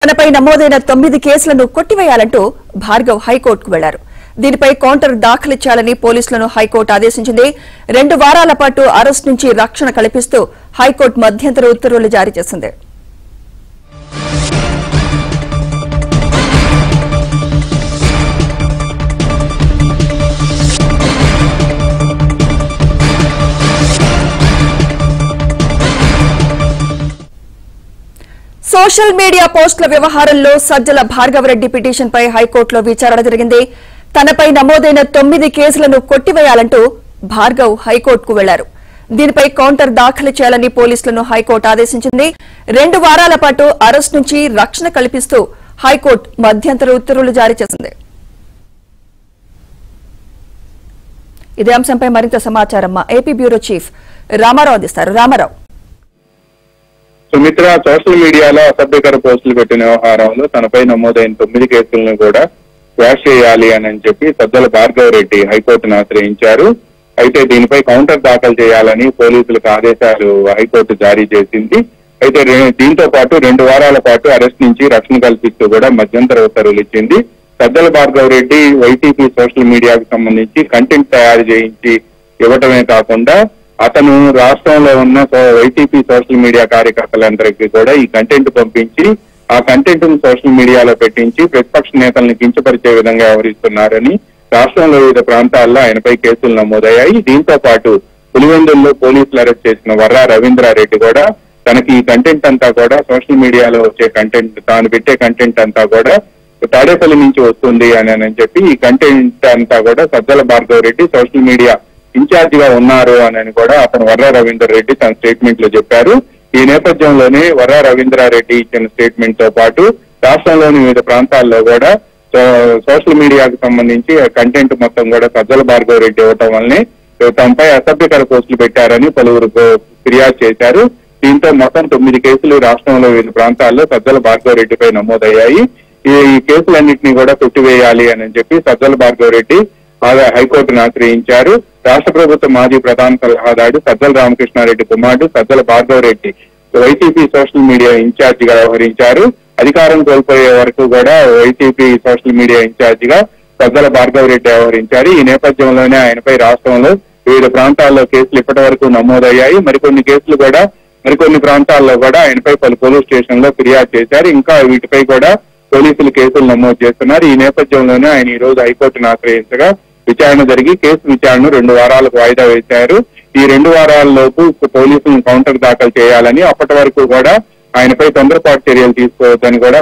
తనపై నమోదైన 9 కేసులను కొట్టివేయాలంటూ భార్గవ్ హైకోర్టుకు వెళ్లారు. దీనిపై కౌంటర్ దాఖలు చేయాలని పోలీసులను హైకోర్టు ఆదేశించింది. 2 వారాల పాటు అరెస్ట్ నుంచి రక్షణ కల్పిస్తూ హైకోర్టు మధ్యంతర ఉత్తర్వులు జారీ చేసింది. సోషల్ మీడియా పోస్టుల వ్యవహారంలో సజ్జల భార్గవరెడ్డి పిటిషన్పై హైకోర్టులో విచారణ జరిగింది. తనపై నమోదైన 9 కేసులను కొట్టివేయాలంటూ భార్గవ్ హైకోర్టుకు వెళ్లారు. దీనిపై కౌంటర్ దాఖలు చేయాలని పోలీసులను హైకోర్టు ఆదేశించింది. 2 వారాల పాటు అరెస్ట్ నుంచి రక్షణ కల్పిస్తూ హైకోర్టు మధ్యంతర ఉత్తర్వులు జారీ చేసింది. ఇదే అంశంపై మరింత సమాచారం మా ఏపీ బ్యూరో చీఫ్ రామారావు అందిస్తారు. రామారావు, సుమిత్ర సోషల్ మీడియాలో అసభ్యకర పోస్టులు పెట్టిన వ్యవహారంలో తనపై నమోదైన 9 కేసులను కూడా క్వాష్ చేయాలి అని చెప్పి సజ్జల భార్గవరెడ్డి హైకోర్టును ఆశ్రయించారు. అయితే దీనిపై కౌంటర్ దాఖలు చేయాలని పోలీసులకు ఆదేశాలు హైకోర్టు జారీ చేసింది. అయితే దీంతో పాటు 2 వారాల పాటు అరెస్ట్ నుంచి రక్షణ కల్పిస్తూ కూడా మధ్యంతర ఉత్తర్వులు ఇచ్చింది. సజ్జల భార్గవరెడ్డి వైసీపీ సోషల్ మీడియాకు సంబంధించి కంటెంట్ తయారు చేయించి ఇవ్వటమే కాకుండా అతను రాష్ట్రంలో ఉన్న వైసీపీ సోషల్ మీడియా కార్యకర్తలందరికీ కూడా ఈ కంటెంట్ పంపించి ఆ కంటెంట్ ను సోషల్ మీడియాలో పెట్టించి ప్రతిపక్ష నేతలను కించపరిచే విధంగా వ్యవహరిస్తున్నారని రాష్ట్రంలో వివిధ ప్రాంతాల్లో ఆయనపై కేసులు నమోదయ్యాయి. దీంతో పాటు పులివెందుల్లో పోలీసులు అరెస్ట్ చేసిన వర్రా రవీంద్రారెడ్డి కూడా తనకి ఈ కంటెంట్ అంతా కూడా సోషల్ మీడియాలో వచ్చే కంటెంట్, తాను పెట్టే కంటెంట్ అంతా కూడా తాడేపల్లి నుంచి వస్తుంది అని చెప్పి ఈ కంటెంట్ అంతా కూడా Sajjala Bhargav Reddy social media incharge గా ఉన్నారు అని కూడా అతను వర్రా రవీంద్రారెడ్డి తన స్టేట్మెంట్ లో చెప్పారు. ఈ నేపథ్యంలోనే వర్రా రవీంద్రారెడ్డి ఇచ్చిన స్టేట్మెంట్ తో పాటు రాష్ట్రంలోని వివిధ ప్రాంతాల్లో కూడా సోషల్ మీడియాకు సంబంధించి కంటెంట్ మొత్తం కూడా సజ్జల భార్గవరెడ్డి ఇవ్వటం వల్లనే తమపై అసభ్యకర పోస్టులు పెట్టారని పలువురు ఫిర్యాదు చేశారు. దీంతో మొత్తం 9 కేసులు రాష్ట్రంలో వివిధ ప్రాంతాల్లో సజ్జల భార్గవరెడ్డిపై నమోదయ్యాయి. ఈ కేసులన్నింటినీ కూడా కొట్టివేయాలి అని చెప్పి సజ్జల భార్గవరెడ్డి హైకోర్టును ఆశ్రయించారు. రాష్ట్ర ప్రభుత్వ మాజీ ప్రధాన సలహాదారు సజ్జల రామకృష్ణారెడ్డి కుమారుడు Sajjala Bhargav Reddy YCP social media incharge గా వ్యవహరించారు. అధికారం కోల్పోయే వరకు కూడా వైసీపీ సోషల్ మీడియా ఇన్ఛార్జ్ గా సజ్జల భార్గవరెడ్డి వ్యవహరించారు. ఈ నేపథ్యంలోనే ఆయనపై రాష్ట్రంలో వివిధ ప్రాంతాల్లో కేసులు ఇప్పటి వరకు నమోదయ్యాయి. మరికొన్ని ప్రాంతాల్లో కూడా ఆయనపై పలు పోలీస్ స్టేషన్ లో ఫిర్యాదు చేశారు. ఇంకా వీటిపై కూడా పోలీసులు కేసులు నమోదు చేస్తున్నారు. ఈ నేపథ్యంలోనే ఆయన ఈ రోజు హైకోర్టును ఆశ్రయించగా విచారణ జరిగి కేసు విచారణను 2 వారాలకు వాయిదా వేశారు. ఈ 2 వారాల్లోపు పోలీసులను కౌంటర్ దాఖలు చేయాలని, అప్పటి వరకు కూడా ఆయనపై తొందరపాటు చర్యలు తీసుకోవద్దని కూడా